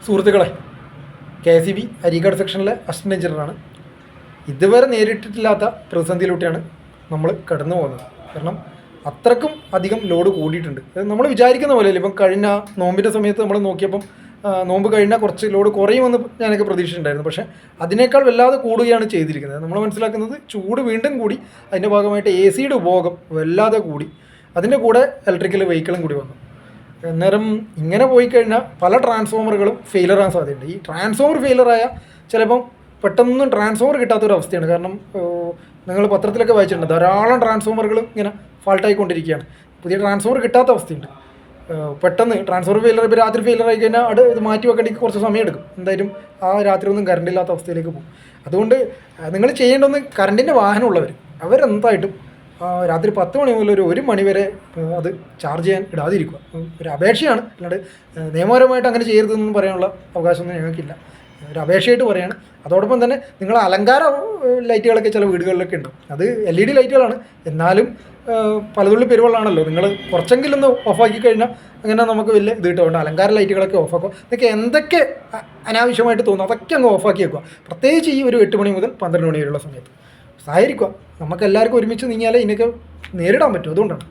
സുഹൃത്തുക്കളെ, KCB Areekkad സെക്ഷനിലെ assistant എഞ്ചിനീയറാണ്. ഇതുവരെ നേരിട്ടിട്ടില്ലാത്ത പ്രതിസന്ധിയിലൂടെയാണ് നമ്മൾ കടന്നു പോകുന്നത്. കാരണം അത്രക്കും അധികം ലോഡ് കൂടിയിട്ടുണ്ട്. നമ്മൾ വിചാരിക്കുന്ന പോലെയല്ല. ഇപ്പം കഴിഞ്ഞ നോമ്പിൻ്റെ സമയത്ത് നമ്മൾ നോക്കിയപ്പം നോമ്പ് കഴിഞ്ഞാൽ കുറച്ച് ലോഡ് കുറയുമെന്ന് ഞാനൊക്കെ പ്രതീക്ഷിച്ചിട്ടുണ്ടായിരുന്നു. പക്ഷേ അതിനേക്കാൾ വല്ലാതെ കൂടുകയാണ് ചെയ്തിരിക്കുന്നത്. നമ്മൾ മനസ്സിലാക്കുന്നത് ചൂട് വീണ്ടും കൂടി, അതിൻ്റെ ഭാഗമായിട്ട് AC-യുടെ ഉപഭോഗം വല്ലാതെ കൂടി, അതിൻ്റെ കൂടെ ഇലക്ട്രിക്കൽ വെഹിക്കിളും കൂടി വന്നു. അന്നേരം ഇങ്ങനെ പോയി കഴിഞ്ഞാൽ പല ട്രാൻസ്ഫോമറുകളും ഫെയിലറാകാൻ സാധ്യതയുണ്ട്. ഈ ട്രാൻസ്ഫോമർ ഫെയിലറായ ചിലപ്പം പെട്ടെന്നൊന്നും ട്രാൻസ്ഫോമർ കിട്ടാത്തൊരവസ്ഥയാണ്. കാരണം നിങ്ങൾ പത്രത്തിലൊക്കെ വായിച്ചിട്ടുണ്ട്, ധാരാളം ട്രാൻസ്ഫോമറുകളും ഇങ്ങനെ ഫാൾട്ടായിക്കൊണ്ടിരിക്കുകയാണ്. പുതിയ ട്രാൻസ്ഫോമർ കിട്ടാത്ത അവസ്ഥയുണ്ട്. പെട്ടെന്ന് ട്രാൻസ്ഫോമർ ഫെയിലർ, ഇപ്പോൾ രാത്രി ഫെയിലർ ആയി കഴിഞ്ഞാൽ ഇത് മാറ്റി വെക്കേണ്ടി കുറച്ച് സമയം എടുക്കും. എന്തായാലും ആ രാത്രി ഒന്നും കറണ്ടില്ലാത്ത അവസ്ഥയിലേക്ക് പോകും. അതുകൊണ്ട് നിങ്ങൾ ചെയ്യേണ്ടതൊന്ന്, കറണ്ടിൻ്റെ വാഹനമുള്ളവർ അവരെന്തായിട്ടും രാത്രി 10 മണി മുതൽ ഒരു മണി വരെ അത് ചാർജ് ചെയ്യാൻ ഇടാതിരിക്കുക. ഒരു അപേക്ഷയാണ്, അല്ലാണ്ട് നിയമപരമായിട്ട് അങ്ങനെ ചെയ്യരുതെന്ന് പറയാനുള്ള അവകാശമൊന്നും ഞങ്ങൾക്കില്ല. ഒരു അപേക്ഷയായിട്ട് പറയുകയാണ്. അതോടൊപ്പം തന്നെ നിങ്ങൾ അലങ്കാര ലൈറ്റുകളൊക്കെ ചില വീടുകളിലൊക്കെ ഉണ്ടാവും. അത് LED ലൈറ്റുകളാണ്, എന്നാലും പലതുള്ളി പെരുവെള്ളമാണല്ലോ. നിങ്ങൾ കുറച്ചെങ്കിലും ഒന്ന് ഓഫാക്കി കഴിഞ്ഞാൽ അങ്ങനെ നമുക്ക് വലിയ ഇത് കിട്ടുന്നുണ്ട്. അലങ്കാര ലൈറ്റുകളൊക്കെ ഓഫാക്കുക. ഇതൊക്കെ എന്തൊക്കെ അനാവശ്യമായിട്ട് തോന്നും അതൊക്കെ അങ്ങ് ഓഫാക്കി വെക്കുക. പ്രത്യേകിച്ച് ഈ ഒരു 8 മണി മുതൽ 12 മണി വരെയുള്ള സമയത്ത് സഹായിക്കുക. നമുക്ക് എല്ലാവർക്കും ഒരുമിച്ച് നീങ്ങിയാലേ ഇതിനൊക്കെ നേരിടാൻ പറ്റും. അതുകൊണ്ടാണ്.